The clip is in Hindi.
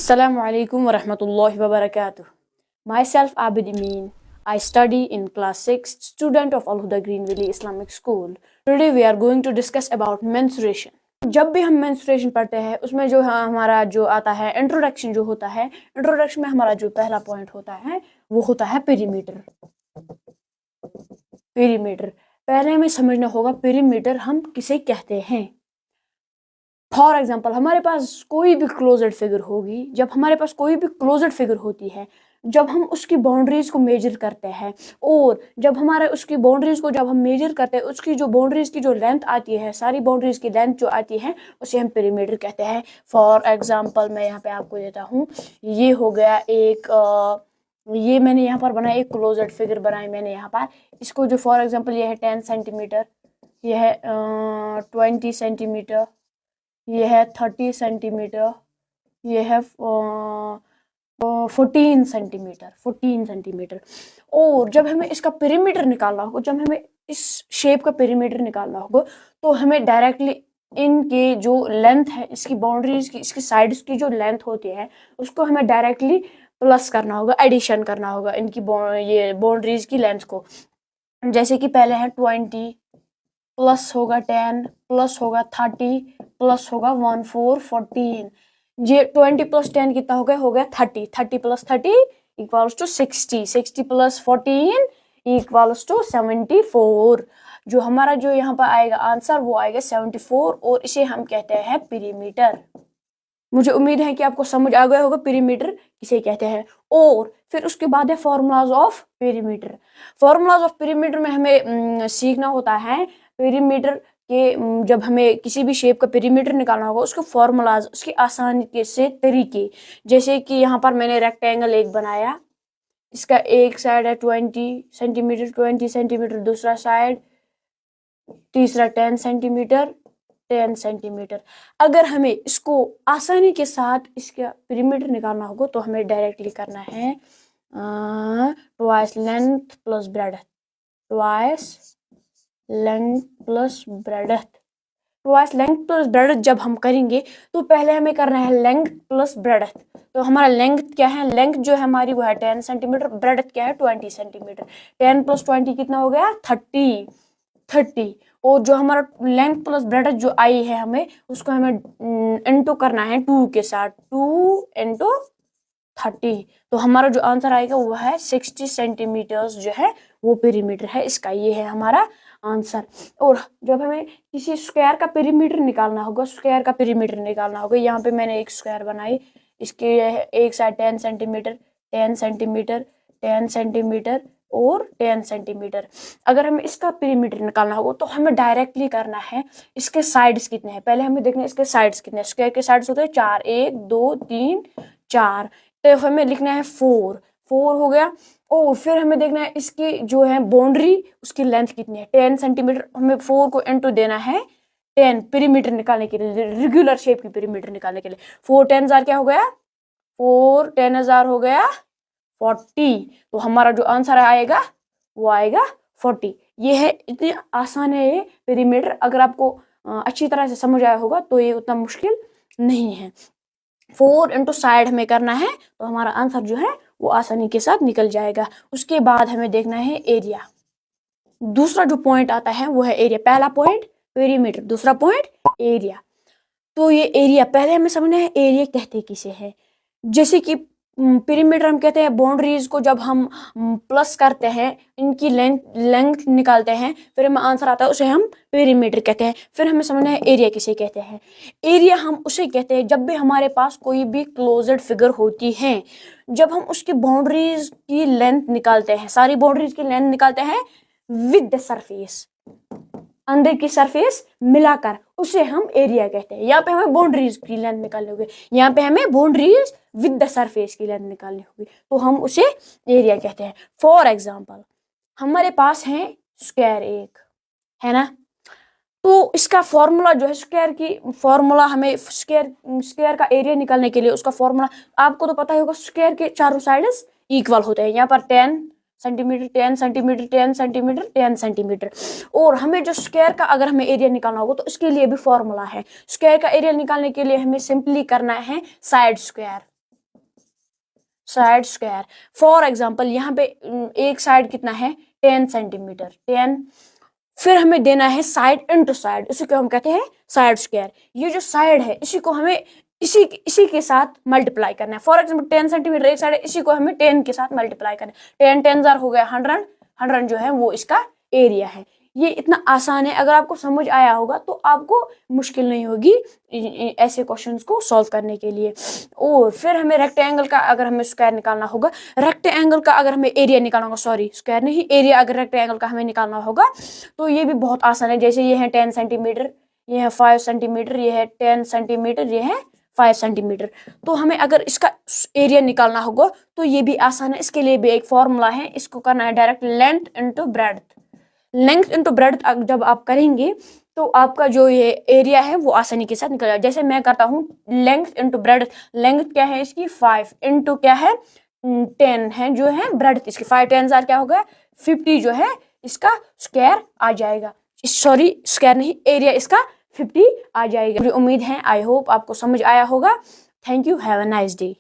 Assalamu alaikum wa rahmatullahi wa barakatuh. Myself Abid Amin. I study in class 6, student of Al Huda Green Valley Islamic School. Today we are going to discuss about menstruation. जब भी हम menstruation पढ़ते हैं उसमें जो हमारा जो आता है इंट्रोडक्शन जो होता है, इंट्रोडक्शन में हमारा जो पहला पॉइंट होता है वो होता है पेरीमीटर। पेरीमीटर पहले हमें समझना होगा पेरीमीटर हम किसे कहते हैं। फॉर एग्जाम्पल हमारे पास कोई भी क्लोज्ड फिगर होगी, जब हमारे पास कोई भी क्लोज्ड फिगर होती है, जब हम उसकी बाउंड्रीज को मेजर करते हैं और जब हमारे उसकी बाउंड्रीज को जब हम मेजर करते हैं उसकी जो बाउंड्रीज की जो लेंथ आती है, सारी बाउंड्रीज की लेंथ जो आती है उसे हम पेरीमीटर कहते हैं। फॉर एग्जाम्पल मैं यहाँ पे आपको देता हूँ, ये हो गया एक ये मैंने यहाँ पर बनाया एक क्लोज्ड फिगर बनाई मैंने यहाँ पर, इसको जो फॉर एग्जाम्पल ये है 10 सेंटीमीटर, ये है 20 सेंटीमीटर, ये है 30 सेंटीमीटर, ये है 14 सेंटीमीटर। और जब हमें इसका पेरीमीटर निकालना होगा, जब हमें इस शेप का पेरीमीटर निकालना होगा तो हमें डायरेक्टली इनके जो लेंथ है, इसकी बाउंड्रीज की, इसकी साइड्स की जो लेंथ होती है उसको हमें डायरेक्टली प्लस करना होगा, एडिशन करना होगा इनकी ये बाउंड्रीज की लेंथ को। जैसे कि पहले है 20 प्लस होगा 10 प्लस होगा 30 प्लस होगा 14 ये 20 प्लस 10 कितना हो गया 30 plus 30 equals to 60 plus 14 equals to 74। जो हमारा जो यहाँ पर आएगा आंसर वो आएगा 74 और इसे हम कहते हैं पेरीमीटर। मुझे उम्मीद है कि आपको समझ आ गया होगा पेरीमीटर किसे कहते हैं। और फिर उसके बाद है formulas of perimeter. Formulas of perimeter में हमें सीखना होता है पेरीमीटर के, जब हमें किसी भी शेप का पेरीमीटर निकालना होगा उसके फॉर्मूलाज, उसकी आसान के से तरीके। जैसे कि यहाँ पर मैंने रेक्टेंगल एक बनाया, इसका एक साइड है 20 सेंटीमीटर, दूसरा साइड, तीसरा 10 सेंटीमीटर। अगर हमें इसको आसानी के साथ इसका पेरीमीटर निकालना होगा तो हमें डायरेक्टली करना है twice length plus breadth, twice length plus breadth जब हम करेंगे तो पहले हमें करना है लेंथ प्लस ब्रेडथ। तो हमारा लेंथ क्या है, लेंथ जो है हमारी वो है 10 सेंटीमीटर, ब्रेडथ क्या है 20 सेंटीमीटर। 10 प्लस 20 कितना हो गया 30। और जो हमारा लेंथ प्लस ब्रेडथ जो आई है हमें उसको हमें इनटू करना है 2 के साथ, 2 इंटू 30। तो हमारा जो आंसर आएगा वो है 60 सेंटीमीटर्स जो है वो पेरीमीटर है इसका, ये है हमारा आंसर। और जब हमें किसी स्क्वायर का पेरीमीटर निकालना होगा, यहाँ पे मैंने एक स्क्वायर बनाई, इसके एक साइड 10 सेंटीमीटर और 10 सेंटीमीटर। अगर हमें इसका पेरीमीटर निकालना होगा तो हमें डायरेक्टली करना है इसके साइड्स कितने हैं, पहले हमें देखना है इसके साइड्स कितने हैं। स्क्वायर के साइड्स होते हैं 4, 1 2 3 4, तो हमें लिखना है 4 हो गया। और फिर हमें देखना है इसकी जो है बाउंड्री, उसकी लेंथ कितनी है 10 सेंटीमीटर। हमें 4 को इनटू देना है 10 पेरीमीटर निकालने के लिए, रेगुलर शेप की पेरीमीटर निकालने के लिए। 4 10 हजार क्या हो गया 4 10 हजार हो गया 40। तो हमारा जो आंसर आएगा वो आएगा 40। ये है, इतनी आसान है ये पेरीमीटर। अगर आपको अच्छी तरह से समझ आया होगा तो ये उतना मुश्किल नहीं है। 4 इंटू साइड हमें करना है तो हमारा आंसर जो है वो आसानी के साथ निकल जाएगा। उसके बाद हमें देखना है एरिया। दूसरा जो पॉइंट आता है वो है एरिया। पहला पॉइंट पेरीमीटर, दूसरा पॉइंट एरिया। तो ये एरिया पहले हमें समझना है एरिया कहते किसे है। जैसे कि पेरीमीटर हम कहते हैं बाउंड्रीज को जब हम प्लस करते हैं, इनकी लेंथ निकालते हैं, फिर हमें आंसर आता है उसे हम पेरीमीटर कहते हैं। फिर हमें समझना है एरिया किसे कहते हैं। एरिया हम उसे कहते हैं जब भी हमारे पास कोई भी क्लोज्ड फिगर होती है, जब हम उसकी बाउंड्रीज की लेंथ निकालते हैं, सारी बाउंड्रीज की लेंथ निकालते हैं विद द सरफेस, अंदर की सरफेस मिलाकर, उसे हम एरिया कहते हैं। यहाँ पे हमें बाउंड्रीज की लेंथ निकालनी होगी, यहाँ पे हमें बाउंड्रीज विद द सरफेस की लेंथ निकालनी होगी, तो हम उसे एरिया कहते हैं। फॉर एग्जांपल हमारे पास है स्क्वायर एक, है ना, तो इसका फॉर्मूला जो है स्क्वायर की फॉर्मूला, हमें स्क्वायर का एरिया निकालने के लिए उसका फॉर्मूला आपको तो पता ही होगा। स्क्वायर के चारों साइड्स इक्वल होते हैं, यहाँ पर 10 सेंटीमीटर। और हमें जो स्क्वायर का अगर हमें एरिया निकालना होगा तो उसके लिए भी फॉर्मूला है। स्क्वायर का एरिया निकालने के लिए हमें सिंपली करना है side square, side square. For example यहाँ पे एक साइड कितना है 10 सेंटीमीटर 10, फिर हमें देना है साइड इंटू साइड, इसी को हम कहते हैं साइड स्क्वायर। ये जो साइड है इसी को हमें इसी के साथ मल्टीप्लाई करना है। फॉर एग्जाम्पल 10 सेंटीमीटर एक साइड है, इसी को हमें 10 के साथ मल्टीप्लाई करना है। 10 10 हो गया 100, 100 जो है वो इसका एरिया है। ये इतना आसान है, अगर आपको समझ आया होगा तो आपको मुश्किल नहीं होगी ऐसे क्वेश्चंस को सॉल्व करने के लिए। और फिर हमें रेक्टेंगल का अगर हमें स्क्वायर निकालना होगा, रेक्टेंगल का अगर हमें एरिया निकालना होगा, सॉरी स्क्वायर नहीं एरिया, अगर रेक्टेंगल का हमें निकालना होगा तो ये भी बहुत आसान है। जैसे ये है 10 सेंटीमीटर, ये है 5 सेंटीमीटर, ये है 10 सेंटीमीटर, ये है 5 सेंटीमीटर। तो हमें अगर इसका एरिया निकालना होगा तो ये भी आसान है। इसके लिए भी एक फॉर्मूला है, इसको करना है direct length into breadth. Length into breadth जब आप करेंगे तो आपका जो ये एरिया है वो आसानी के साथ निकल जाएगा। जैसे मैं करता हूँ लेंथ इंटू ब्रेड्थ, लेंथ क्या है इसकी 5 इंटू क्या है 10 है जो है ब्रेड्थ इसकी 5 10 क्या हो गया 50 जो है इसका स्क्वायर आ जाएगा। सॉरी स्क्वायर नहीं, एरिया इसका 50 आ जाएगा। मुझे उम्मीद है आई होप आपको समझ आया होगा। Thank you, have a nice day.